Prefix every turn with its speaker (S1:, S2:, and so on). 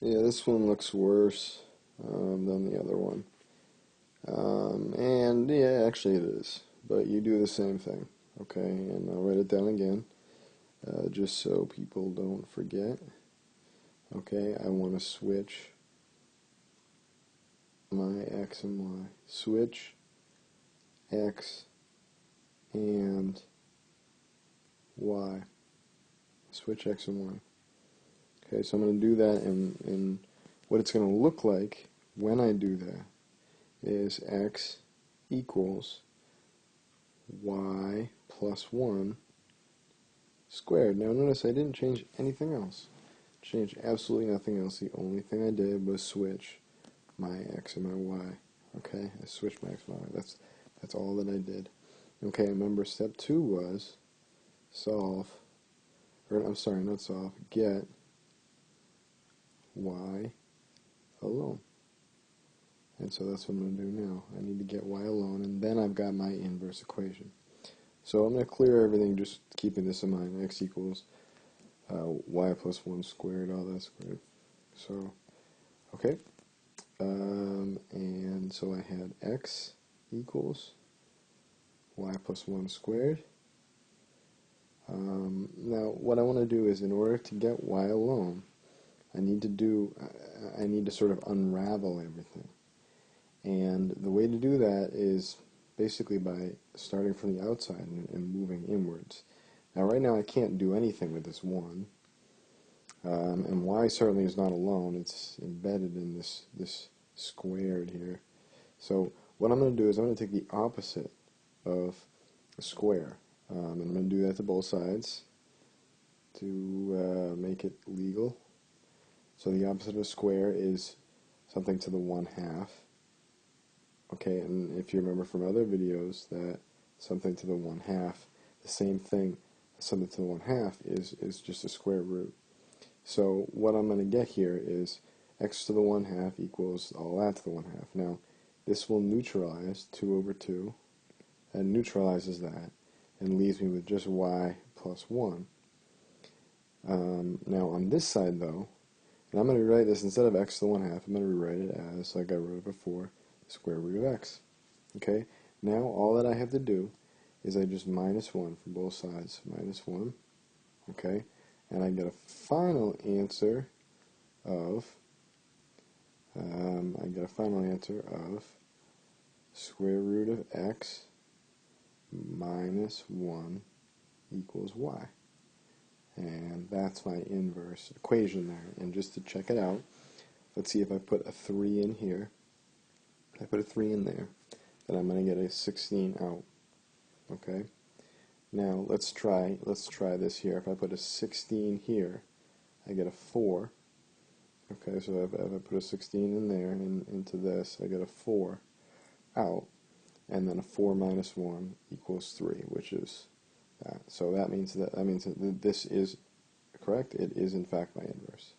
S1: Yeah, this one looks worse than the other one. And yeah, actually it is. But you do the same thing. Okay, and I'll write it down again, just so people don't forget. Okay, I want to switch my x and y. Switch x and y. Switch x and y. Okay, so I'm going to do that, and what it's going to look like when I do that is x equals y plus 1 squared. Now notice I didn't change anything else. Changed absolutely nothing else. The only thing I did was switch my x and my y. Okay, I switched my x and my y. That's all that I did. Okay, remember step 2 was solve, or I'm sorry, not solve, get y alone. And so that's what I'm going to do now. I need to get y alone, and then I've got my inverse equation. So I'm going to clear everything, just keeping this in mind. X equals y plus 1 squared, all that squared. So, okay. And so I had x equals y plus 1 squared. Now, what I want to do is, in order to get y alone, I need to sort of unravel everything. And the way to do that is basically by starting from the outside and moving inwards. Now right now I can't do anything with this 1, and y certainly is not alone. It's embedded in this squared here. So what I'm going to do is I'm going to take the opposite of a square, and I'm going to do that to both sides to make it legal. So the opposite of a square is something to the 1/2. Okay, and if you remember from other videos that something to the 1/2, the same thing, something to the 1/2 is just a square root. So what I'm going to get here is x to the 1/2 equals all that to the 1/2. Now, this will neutralize 2 over 2, and neutralizes that, and leaves me with just y plus 1. Now on this side though, and I'm going to rewrite this, instead of x to the 1/2, I'm going to rewrite it as, like I wrote it before, square root of x. Okay, now all that I have to do is I just minus 1 from both sides, minus 1, okay, and I get a final answer of, square root of x minus 1 equals y. And that's my inverse equation there. And just to check it out, let's see if I put a 3 in here. If I put a 3 in there, then I'm going to get a 16 out. Okay? Now let's try this here. If I put a 16 here, I get a 4. Okay, so if I put a 16 in there and into this, I get a 4 out. And then a 4 minus 1 equals 3, which is that. So that means that this is correct. It is in fact my inverse.